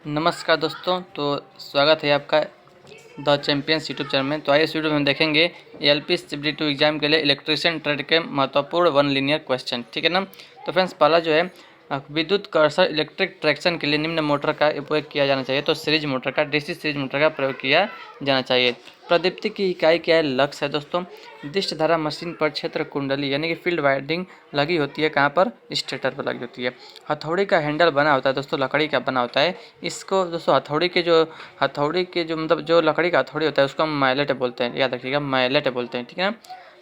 नमस्कार दोस्तों, तो स्वागत है आपका द चैंपियंस यूट्यूब चैनल में। तो आइए इस वीडियो में हम देखेंगे एलपी CBT2 एग्जाम के लिए इलेक्ट्रिशियन ट्रेड के महत्वपूर्ण वन लीनियर क्वेश्चन, ठीक है ना। तो फ्रेंड्स, पहला जो है विद्युत कर्षण इलेक्ट्रिक ट्रैक्शन के लिए निम्न मोटर का उपयोग किया जाना चाहिए। तो सीरीज मोटर का, डीसी सीरीज मोटर का प्रयोग किया जाना चाहिए। प्रदीप्ति की इकाई क्या है? लक्स है दोस्तों। दिष्ट धारा मशीन पर क्षेत्र कुंडली यानी कि फील्ड वाइंडिंग लगी होती है, कहाँ पर? स्टेटर पर लगी होती है। हथौड़ी का हैंडल बना होता है दोस्तों, लकड़ी का बना होता है। इसको दोस्तों हथौड़ी के जो मतलब जो लकड़ी का हथौड़ी होता है उसको हम माइलेट बोलते हैं, याद रखिएगा, माइलेट बोलते हैं, ठीक है ना।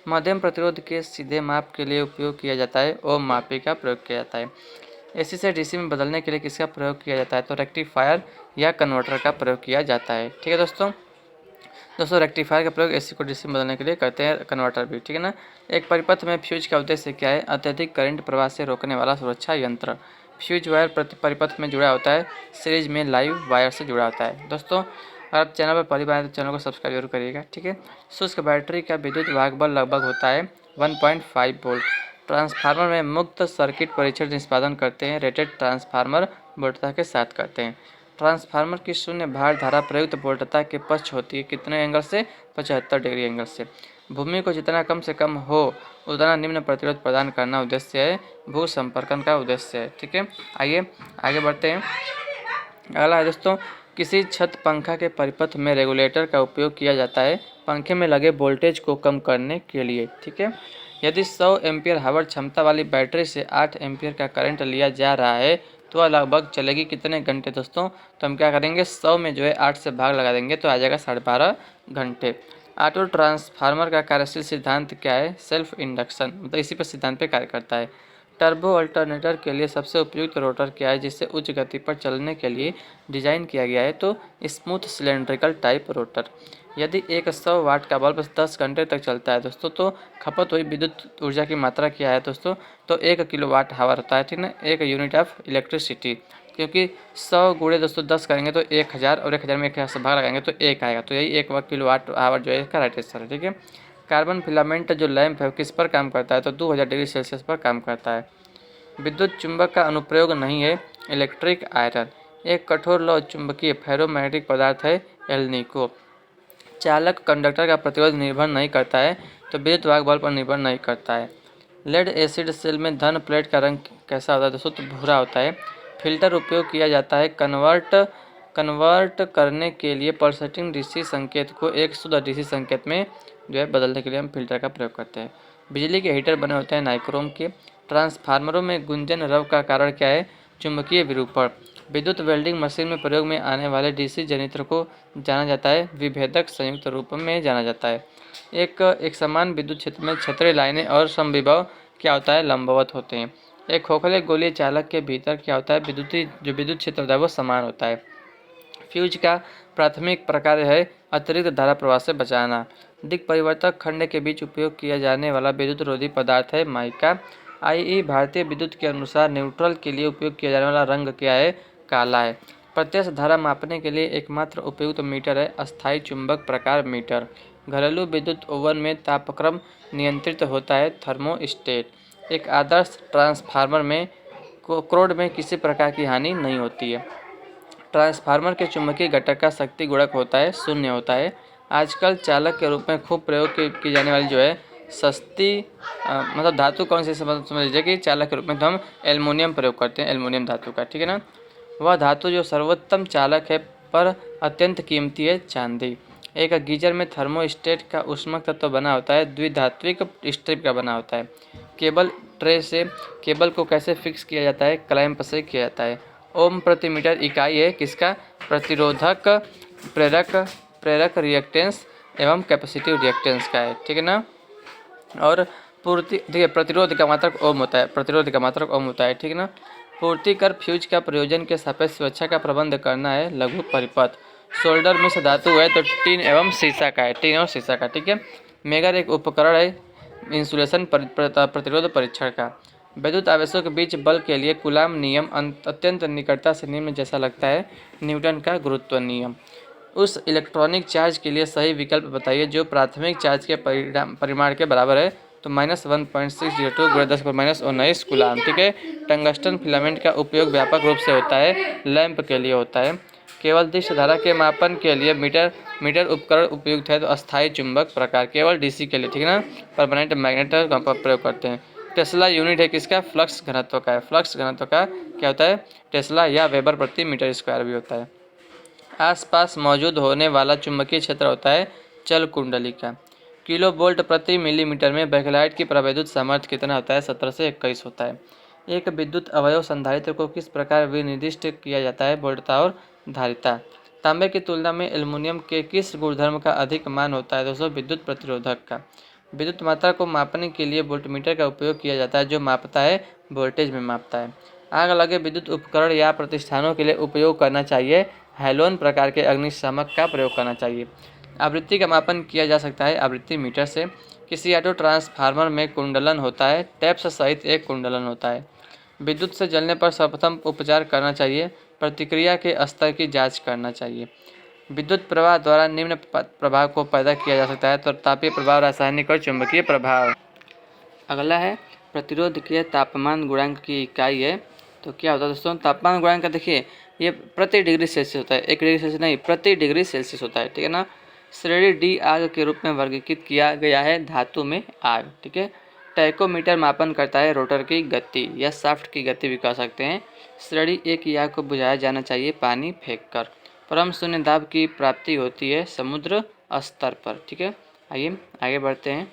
मध्यम प्रतिरोध के सीधे माप के लिए उपयोग किया जाता है, ओम मापी का प्रयोग किया जाता है। एसी से डीसी में बदलने के लिए किसका प्रयोग किया जाता है? तो रेक्टिफायर या कन्वर्टर का प्रयोग किया जाता है, ठीक है दोस्तों रेक्टिफायर का प्रयोग एसी को डीसी में बदलने के लिए करते हैं, कन्वर्टर भी, ठीक है ना। एक परिपथ में फ्यूज का उद्देश्य क्या है? अत्यधिक करंट प्रवाह से रोकने वाला सुरक्षा यंत्र। फ्यूज वायर प्रति परिपथ में जुड़ा होता है, सीरीज में लाइव वायर से जुड़ा होता है। दोस्तों, अगर आप चैनल पर पहली बार तो चैनल को सब्सक्राइब जरूर करिएगा, ठीक है। शुष्क बैटरी का विद्युत वाहक बल लगभग होता है 1.5 वोल्ट। ट्रांसफार्मर में मुक्त सर्किट परीक्षण निष्पादन करते हैं, रेटेड ट्रांसफार्मर वोल्टता के साथ करते हैं। ट्रांसफार्मर की शून्य भार धारा प्रयुक्त वोल्टता के पक्ष होती है, कितने एंगल से? 75 डिग्री एंगल से। भूमि को जितना कम से कम हो उतना निम्न प्रतिरोध प्रदान करना उद्देश्य है, भू संपर्कन का उद्देश्य है, ठीक है। आइए आगे बढ़ते हैं। अगला है दोस्तों, किसी छत पंखा के परिपथ में रेगुलेटर का उपयोग किया जाता है पंखे में लगे वोल्टेज को कम करने के लिए, ठीक है। यदि 100 एम्पियर हावर क्षमता वाली बैटरी से 8 एम्पियर का करंट लिया जा रहा है तो वह लगभग चलेगी कितने घंटे दोस्तों? तो हम क्या करेंगे, 100 में जो है 8 से भाग लगा देंगे तो आ जाएगा 12.5 घंटे। ऑटो ट्रांसफार्मर का कार्यशील सिद्धांत क्या है? सेल्फ इंडक्शन, मतलब इसी पर सिद्धांत पे कार्य करता है। टर्बो अल्टरनेटर के लिए सबसे उपयुक्त रोटर क्या है जिससे उच्च गति पर चलने के लिए डिजाइन किया गया है? तो स्मूथ सिलेंड्रिकल टाइप रोटर। यदि एक 100 वाट का बल्ब 10 घंटे तक चलता है दोस्तों तो खपत हुई विद्युत ऊर्जा की मात्रा क्या है दोस्तों? तो 1 किलोवाट हावर होता है, ठीक ना, 1 यूनिट ऑफ इलेक्ट्रिसिटी। क्योंकि 100 गुणे दोस्तों 10 करेंगे तो 1000 और 1000 में 1000 से भाग लगाएंगे तो 1 आएगा, तो यही 1 किलोवाट आवर जो है इसका राइट आंसर है, ठीक है। कार्बन फिलामेंट जो लैंप है किस पर काम करता है? तो 2000 डिग्री सेल्सियस पर काम करता है। विद्युत चुंबक का अनुप्रयोग नहीं है, इलेक्ट्रिक आयरन। एक कठोर लौह चुंबकीय फेरोमैग्नेटिक पदार्थ है, एल्निको। चालक कंडक्टर का प्रतिरोध निर्भर नहीं करता है, तो विद्युत वाहक बल पर निर्भर नहीं करता है। लेड एसिड सेल में धन प्लेट का रंग कैसा होता है दोस्तों? तो भूरा होता है। फिल्टर उपयोग किया जाता है कन्वर्ट करने के लिए पल्सेटिंग डीसी संकेत को एक शुद्ध डीसी संकेत में जो है बदलने के लिए हम फिल्टर का प्रयोग करते हैं। बिजली के हीटर बने होते हैं नाइक्रोम के। ट्रांसफार्मरों में गुंजन रव का कारण क्या है? चुंबकीय विरूपण। विद्युत वेल्डिंग मशीन में प्रयोग में आने वाले डीसी जनरेटर को जाना जाता है विभेदक संयुक्त रूप में जाना जाता है। एक समान विद्युत क्षेत्र में क्षत्रिय लाइनें और समविभव क्या होता है? लंबवत होते हैं। एक खोखले गोलीय चालक के भीतर क्या होता है? विद्युत क्षेत्र होता है वो समान होता है। फ्यूज का प्राथमिक प्रकार है अतिरिक्त धारा प्रवाह से बचाना। दिक् परिवर्तक खंड के बीच उपयोग किया जाने वाला विद्युत रोधी पदार्थ है माइका। आईई भारतीय विद्युत के अनुसार न्यूट्रल के लिए उपयोग किया जाने वाला रंग क्या है? काला है। प्रत्यक्ष धारा मापने के लिए एकमात्र उपयुक्त मीटर है अस्थायी चुंबक प्रकार मीटर। घरेलू विद्युत ओवन में तापक्रम नियंत्रित होता है थर्मोस्टेट। एक आदर्श ट्रांसफार्मर में क्रोड में किसी प्रकार की हानि नहीं होती है। ट्रांसफार्मर के चुंबकीय घटक का शक्ति गुणक होता है 0 होता है। आजकल चालक के रूप में खूब प्रयोग की जाने वाली जो है सस्ती मतलब धातु कौन सी समझ लीजिए कि चालक के रूप में तो हम एल्युमिनियम प्रयोग करते हैं, एल्युमिनियम धातु का, ठीक है ना। वह धातु जो सर्वोत्तम चालक है पर अत्यंत कीमती है, चांदी। एक गीजर में थर्मोस्टेट का ऊष्मक तत्व बना होता है द्विधात्विक स्ट्रिप का बना होता है। केबल ट्रे से केबल को कैसे फिक्स किया जाता है? क्लैंप से किया जाता है। ओम प्रति मीटर इकाई है किसका? प्रतिरोधक, प्रेरक रिएक्टेंस एवं कैपेसिटिव रिएक्टेंस का है, ठीक है ना। और पूर्ति देखिए प्रतिरोध का मात्रक ओम होता है, प्रतिरोध का मात्रक ओम होता है, ठीक है ना। पूर्ति कर फ्यूज का प्रयोजन के सापेक्ष सुरक्षा का प्रबंध करना है लघु परिपथ। सोल्डर मिश्र धातु है तो टीन एवं शीशा का है, टीन और शीशा का, ठीक है। मेगर एक उपकरण है इंसुलेशन प्रतिरोध परीक्षण का। विद्युत आवेशों के बीच बल के लिए कूलाम नियम अत्यंत निकटता से निम्न जैसा लगता है न्यूटन का गुरुत्व नियम। उस इलेक्ट्रॉनिक चार्ज के लिए सही विकल्प बताइए जो प्राथमिक चार्ज के परिमाण के बराबर है तो -1.602 × 10⁻⁻19 कूलाम। ठीक है। टंगस्टन फिलामेंट का उपयोग व्यापक रूप से होता है, लैंप के लिए होता है। केवल दृश्य धारा के मापन के लिए मीटर उपकरण उपयुक्त है। तो अस्थायी चुंबक प्रकार केवल डीसी के लिए, ठीक है ना, परमानेंट मैग्नेट का प्रयोग करते हैं। टेस्ला यूनिट है किसका? फ्लक्स घनत्व का है। फ्लक्स घनत्व का क्या होता है? टेस्ला या वेबर प्रति मीटर स्क्वायर भी होता है। आसपास मौजूद होने वाला चुंबकीय क्षेत्र होता है चल कुंडली का। किलो वोल्ट प्रति मिलीमीटर में बैकलाइट की प्रविद्युत सामर्थ्य कितना होता है? 17 से 21 होता है। एक विद्युत अवयव संधारित्र को किस प्रकार विनिर्दिष्ट किया जाता है? वोल्टता और धारिता। तांबे की तुलना में एल्युमिनियम के किस गुणधर्म का अधिक मान होता है? दोस्तों, विद्युत प्रतिरोधक का। विद्युत मात्रा को मापने के लिए वोल्टमीटर का उपयोग किया जाता है, जो मापता है वोल्टेज में मापता है। आग लगे विद्युत उपकरण या प्रतिष्ठानों के लिए उपयोग करना चाहिए हैलोन प्रकार के अग्निशामक का प्रयोग करना चाहिए। आवृत्ति का मापन किया जा सकता है आवृत्ति मीटर से। किसी ऑटो ट्रांसफार्मर में कुंडलन होता है, टैप्स सहित एक कुंडलन होता है। विद्युत से जलने पर सर्वप्रथम उपचार करना चाहिए, प्रतिक्रिया के स्तर की जांच करना चाहिए। विद्युत प्रवाह द्वारा निम्न प्रभाव को पैदा किया जा सकता है, तो तापीय प्रभाव, रासायनिक और चुंबकीय प्रभाव। अगला है प्रतिरोध के तापमान गुणांक की इकाई है। तो क्या होता है दोस्तों? तापमान गुणांक का देखिए, ये प्रति डिग्री सेल्सियस होता है, 1 डिग्री सेल्सियस नहीं, प्रति डिग्री सेल्सियस होता है, ठीक है ना। श्रेणी डी आग के रूप में वर्गीकृत किया गया है धातु में आग, ठीक है। टैकोमीटर मापन करता है रोटर की गति या शाफ्ट की गति भी कह सकते हैं। श्रेणी ए की आग को बुझाया जाना चाहिए पानी फेंककर। परम शून्य दाब की प्राप्ति होती है समुद्र स्तर पर, ठीक है। आइए आगे बढ़ते हैं।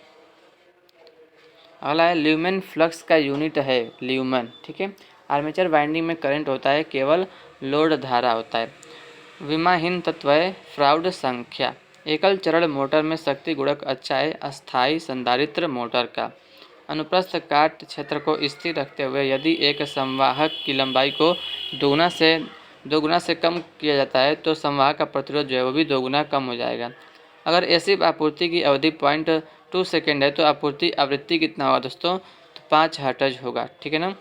अगला है ल्यूमेन फ्लक्स का यूनिट है ल्यूमेन, ठीक है। आर्मेचर वाइंडिंग में करंट होता है, केवल लोड धारा होता है। विमाहीन तत्व है फ्राउड संख्या। एकल चरण मोटर में शक्ति गुणक अच्छा है अस्थायी संधारित्र मोटर का। अनुप्रस्थ काट क्षेत्र को स्थिर रखते हुए यदि एक संवाहक की लंबाई को दोगुना से कम किया जाता है तो संवाहक का प्रतिरोध जो है वो भी दोगुना कम हो जाएगा। अगर ऐसी आपूर्ति की अवधि 0.2 सेकेंड है तो आपूर्ति आवृत्ति कितना होगा दोस्तों? तो 5 हर्ट्ज होगा, ठीक है ना।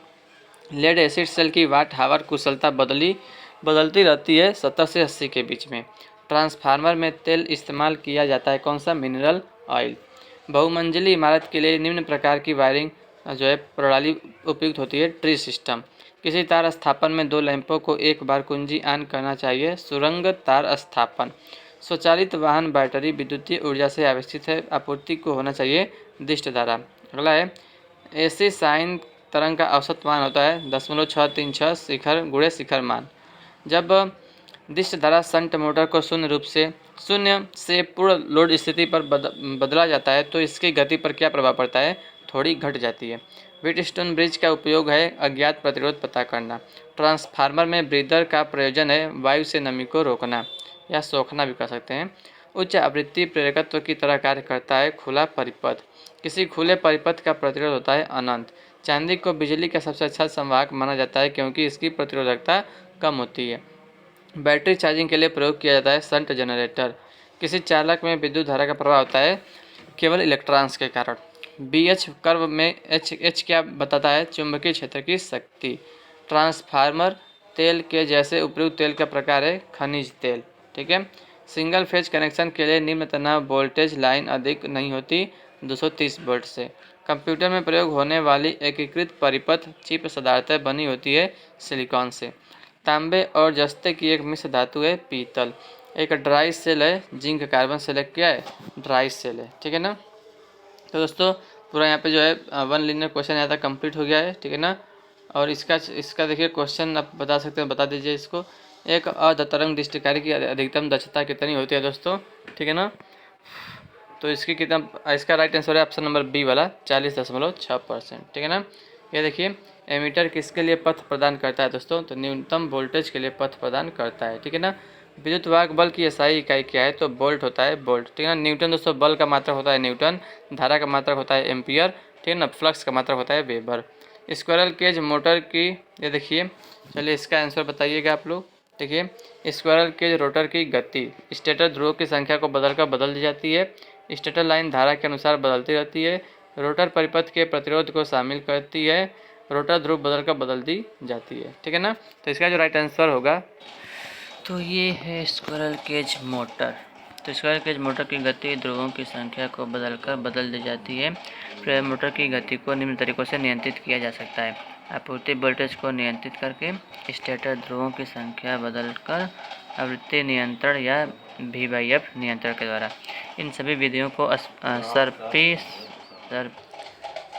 लेड एसिड सेल की वाट हावर कुशलता बदलती रहती है 70 से 80 के बीच में। ट्रांसफार्मर में तेल इस्तेमाल किया जाता है कौन सा? Mineral oil. बहुमंजिली इमारत के लिए निम्न प्रकार की वायरिंग जो है प्रणाली उपयुक्त होती है ट्री सिस्टम। किसी तार स्थापन में 2 लैंपों को एक बार कुंजी ऑन करना चाहिए सुरंग तार स्थापन। स्वचालित वाहन बैटरी विद्युतीय ऊर्जा से आवेशित है, आपूर्ति को होना चाहिए दिष्ट धारा। अगला है एसी साइन तरंग का औसत मान होता है 0.636 शिखर गुणे शिखर मान। जब दिष्ट धारा शंट मोटर को शून्य से पूर्ण लोड स्थिति पर बदला जाता है तो इसकी गति पर क्या प्रभाव पड़ता है? थोड़ी घट जाती है। व्हीटस्टोन ब्रिज का उपयोग है अज्ञात प्रतिरोध पता करना। ट्रांसफार्मर में ब्रीदर का प्रयोजन है वायु से नमी को रोकना या सोखना भी कर सकते हैं। उच्च आवृत्ति प्रेरकत्व की तरह कार्य करता है खुला परिपथ। किसी खुले परिपथ का प्रतिरोध होता है अनंत। चांदी को बिजली का सबसे अच्छा संवाहक माना जाता है क्योंकि इसकी प्रतिरोधकता कम होती है। बैटरी चार्जिंग के लिए प्रयोग किया जाता है शंट जनरेटर। किसी चालक में विद्युत धारा का प्रवाह होता है केवल इलेक्ट्रॉन्स के कारण। BH कर्व में H क्या बताता है? चुंबकीय क्षेत्र की शक्ति। ट्रांसफार्मर तेल के जैसे उपयुक्त तेल का प्रकार है खनिज तेल, ठीक है। सिंगल फेज कनेक्शन के लिए निम्न तनाव वोल्टेज लाइन अधिक नहीं होती 230 वोल्ट से। कंप्यूटर में प्रयोग होने वाली एकीकृत परिपथ चिप पदार्थें बनी होती है सिलिकॉन से। तांबे और जस्ते की एक मिश्र धातु है पीतल। एक ड्राई सेल है जिंक कार्बन सेल क्या है? ड्राई सेल है, ठीक है ना। तो दोस्तों पूरा यहाँ पे जो है 1 लीनियर क्वेश्चन यहाँ तक कंप्लीट हो गया है, ठीक है ना। और इसका देखिए क्वेश्चन आप बता सकते हैं, बता दीजिए इसको। एक अर्धतरंग दृष्टिकारी की अधिकतम दक्षता कितनी होती है दोस्तों, ठीक है ना। तो इसका राइट आंसर है ऑप्शन नंबर बी वाला 40.6%, ठीक है ना। ये देखिए एमीटर किसके लिए पथ प्रदान करता है दोस्तों? तो न्यूनतम वोल्टेज के लिए पथ प्रदान करता है, ठीक है ना। विद्युत वाहक बल की एसआई इकाई क्या है? तो वोल्ट होता है, वोल्ट, ठीक है ना। न्यूटन दोस्तों बल का मात्रक होता है न्यूटन, धारा का मात्रक होता है एम्पियर, ठीक है ना। फ्लक्स का मात्रक होता है वेबर। स्क्वायरल केज मोटर की ये देखिए, चलिए इसका आंसर बताइएगा आप लोग। देखिए स्क्वायरल केज रोटर की गति स्टेटर ध्रुवों की संख्या को बदल दी जाती है। स्टेटर लाइन धारा के अनुसार बदलती रहती है। रोटर परिपथ के प्रतिरोध को शामिल करती है। रोटर ध्रुव बदल दी जाती है, ठीक है ना। तो इसका जो राइट आंसर होगा तो ये है स्क्वायरल केज मोटर, तो स्क्वायर केज मोटर की गति ध्रुवों की संख्या को बदलकर बदल दी जाती है। प्रेरण मोटर की गति को निम्न तरीकों से नियंत्रित किया जा सकता है। आपूर्ति वोल्टेज को नियंत्रित करके, स्टेटर ध्रुवों की संख्या बदलकर, आवृत्ति नियंत्रण या V/F नियंत्रण के द्वारा। इन सभी विधियों को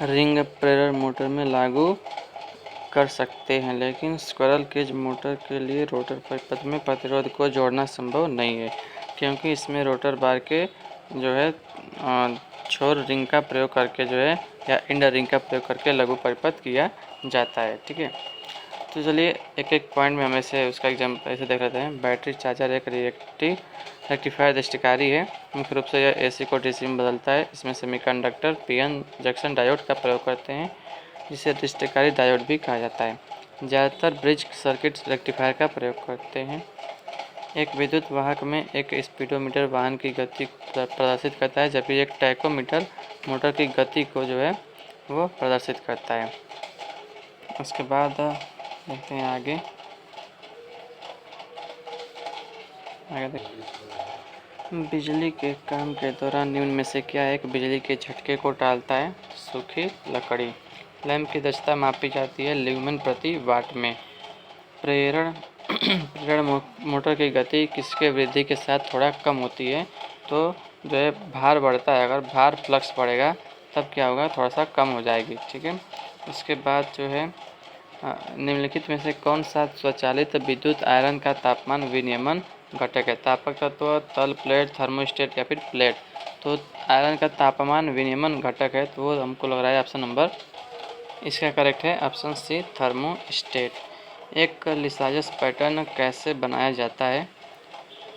रिंग प्रेरण मोटर में लागू कर सकते हैं, लेकिन स्क्विरल केज मोटर के लिए रोटर परिपथ में प्रतिरोध को जोड़ना संभव नहीं है, क्योंकि इसमें रोटर बार के जो है छोर रिंग का प्रयोग करके जो है या इंड रिंग का प्रयोग करके लघु परिपथ किया जाता है। ठीक है, तो चलिए एक एक पॉइंट में हम ऐसे उसका एग्जाम्पल ऐसे देख लेते हैं। बैटरी चार्जर एक रेक्टिफायर दृष्टिकारी है। मुख्य रूप से यह एसी को डीसी में बदलता है। इसमें सेमीकंडक्टर पीएन जंक्शन डायोड का प्रयोग करते हैं, जिसे दृष्टिकारी डायोड भी कहा जाता है। ज़्यादातर ब्रिज सर्किट रेक्टिफायर का प्रयोग करते हैं। एक विद्युत वाहक में एक स्पीडोमीटर वाहन की गति प्रदर्शित करता है, जबकि एक टैकोमीटर मोटर की गति को जो है वो प्रदर्शित करता है। उसके बाद देखते हैं आगे बिजली के काम के दौरान निम्न में से क्या एक बिजली के झटके को टालता है? सूखी लकड़ी। लैंप की दक्षता मापी जाती है ल्यूमेन प्रति वाट में। प्रेरण मोटर की गति किसके वृद्धि के साथ थोड़ा कम होती है? तो जो है भार बढ़ता है, अगर भार फ्लक्स बढ़ेगा तब क्या होगा, थोड़ा सा कम हो जाएगी। ठीक है, उसके बाद जो है निम्नलिखित में से कौन सा स्वचालित विद्युत आयरन का तापमान विनियमन घटक है? तापक तत्व, तल प्लेट, थर्मोस्टेट या फिर प्लेट। तो आयरन का तापमान विनियमन घटक है, तो वो हमको लग रहा है ऑप्शन नंबर इसका करेक्ट है, ऑप्शन सी थर्मोस्टेट। एक लिसाजस पैटर्न कैसे बनाया जाता है?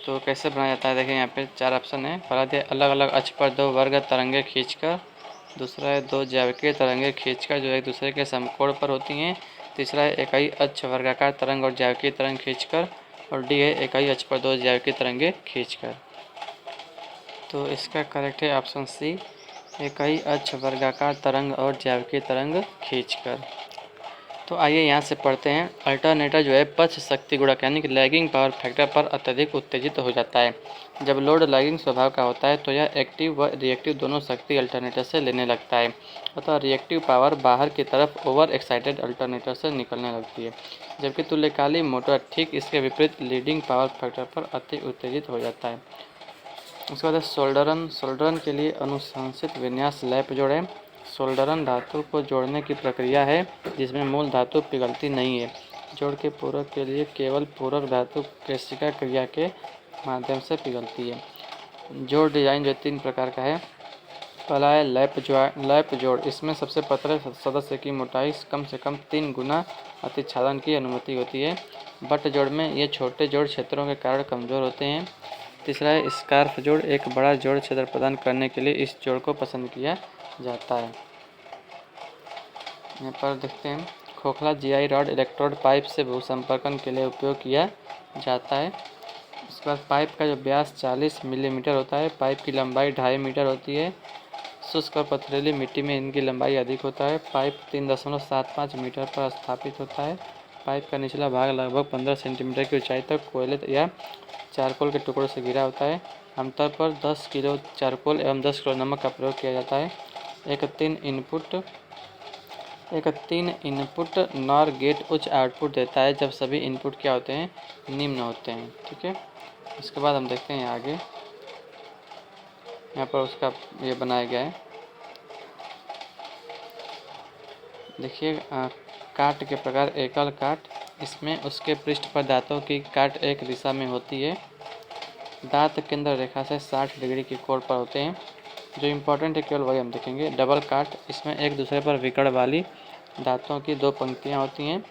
तो कैसे बनाया जाता है, देखिए यहाँ पे 4 ऑप्शन है। पहला अलग अलग अक्ष पर 2 वर्ग तरंगे खींचकर। दूसरा है 2 ज्यामितीय तरंगे खींचकर जो एक दूसरे के समकोण पर होती हैं। तीसरा है इकाई अक्ष वर्गाकार तरंग और ज्यामितीय तरंग खींचकर। और डी है इकाई अक्ष पर 2 ज्यामितीय तरंगे खींचकर। तो इसका करेक्ट है ऑप्शन सी, इकाई अक्ष वर्गाकार तरंग और ज्यामितीय तरंग खींचकर। तो आइए यहाँ से पढ़ते हैं। अल्टरनेटर जो है पक्ष शक्ति गुणक यानी कि लैगिंग पावर फैक्टर पर अत्यधिक उत्तेजित हो जाता है। जब लोड लैगिंग स्वभाव का होता है तो यह एक्टिव व रिएक्टिव दोनों शक्ति अल्टरनेटर से लेने लगता है, अतः रिएक्टिव पावर बाहर की तरफ ओवर एक्साइटेड अल्टरनेटर से निकलने लगती है, जबकि तुल्यकालिक मोटर ठीक इसके विपरीत लीडिंग पावर फैक्टर पर अति उत्तेजित हो जाता है। उसके बाद सोल्डरन के लिए अनुशंसित विन्यास लैप जोड़ें। सोल्डरन धातु को जोड़ने की प्रक्रिया है जिसमें मूल धातु पिघलती नहीं है। जोड़ के पूरक के लिए केवल पूरक धातु केशिका क्रिया के माध्यम से पिघलती है। जोड़ डिजाइन जो 3 प्रकार का है। पहला है लैप जोड़। इसमें सबसे पतले सदस्य की मोटाई कम से कम 3 गुना अतिच्छादन की अनुमति होती है। बट जोड़ में ये छोटे जोड़ क्षेत्रों के कारण कमज़ोर होते हैं। तीसरा है स्कार्फ जोड़। एक बड़ा जोड़ क्षेत्र प्रदान करने के लिए इस जोड़ को पसंद किया जाता है। यहाँ पर देखते हैं खोखला जीआई रॉड इलेक्ट्रोड पाइप से भूसंपर्कन के लिए उपयोग किया जाता है। उसके बाद पाइप का जो व्यास 40 मिलीमीटर होता है। पाइप की लंबाई 2.5 मीटर होती है। शुष्क और पथरीली मिट्टी में इनकी लंबाई अधिक होता है। पाइप 3.75 मीटर पर स्थापित होता है। पाइप का निचला भाग लगभग 15 सेंटीमीटर की ऊंचाई तक कोयले या चारकोल के टुकड़ों से घिरा होता है। आमतौर पर 10 किलो चारकोल एवं 10 किलो नमक का प्रयोग किया जाता है। एक 3 इनपुट नॉर गेट उच्च आउटपुट देता है जब सभी इनपुट क्या होते हैं, निम्न होते हैं। ठीक है, उसके बाद हम देखते हैं आगे। यहाँ पर उसका ये बनाया गया है, देखिए काट के प्रकार। एकल काट, इसमें उसके पृष्ठ पर दांतों की काट एक दिशा में होती है। दांत केंद्र रेखा से 60 डिग्री के कोण पर होते हैं। जो इम्पोर्टेंट है केवल वही हम देखेंगे। डबल काट, इसमें एक दूसरे पर विकर्ण वाली दांतों की 2 पंक्तियां होती हैं।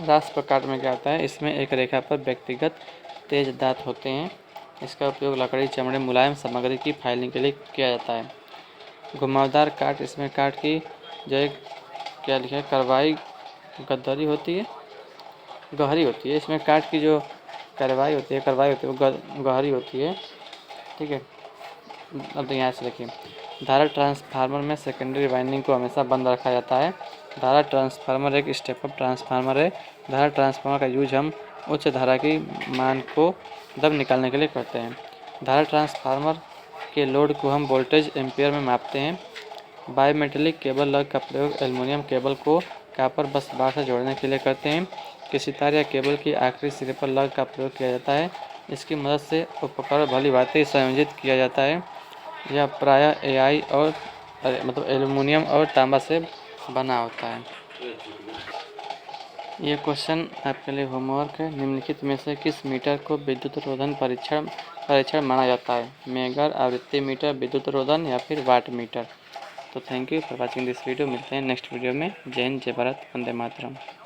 रास्प काट में क्या होता है, इसमें एक रेखा पर व्यक्तिगत तेज दांत होते हैं। इसका उपयोग लकड़ी, चमड़े, मुलायम सामग्री की फाइलिंग के लिए किया जाता है। घुमावदार काट, इसमें काट की जो एक क्या लिखा है, करवाई गहरी होती है, गहरी होती है। इसमें काट की जो करवाई होती है वो गहरी होती है। ठीक है, अब तो यहाँ से देखिए। धारा ट्रांसफार्मर में सेकेंडरी वाइंडिंग को हमेशा बंद रखा जाता है। धारा ट्रांसफार्मर एक स्टेप अप ट्रांसफार्मर है। धारा ट्रांसफार्मर का यूज हम उच्च धारा की मान को दब निकालने के लिए करते हैं। धारा ट्रांसफार्मर के लोड को हम वोल्टेज एम्पियर में मापते हैं। बायोमेटेलिक केबल लग का प्रयोग एल्युमिनियम केबल को कॉपर बस बार से जोड़ने के लिए करते हैं। किसी तार या केबल की आखिरी सिरे पर लग का प्रयोग किया जाता है। इसकी मदद से उपकरण भली भांति संयोजित किया जाता है। यह प्रायः एआई और एल्युमिनियम और तांबा से बना होता है। ये क्वेश्चन आपके लिए होमवर्क है। निम्नलिखित में से किस मीटर को विद्युत रोधन परीक्षण माना जाता है? मेगर, आवृत्ति मीटर, विद्युत रोधन या फिर वाट मीटर। तो thank you for watching this video. मिलते हैं नेक्स्ट वीडियो में। जय हिंद, जय भारत, वंदे मातरम।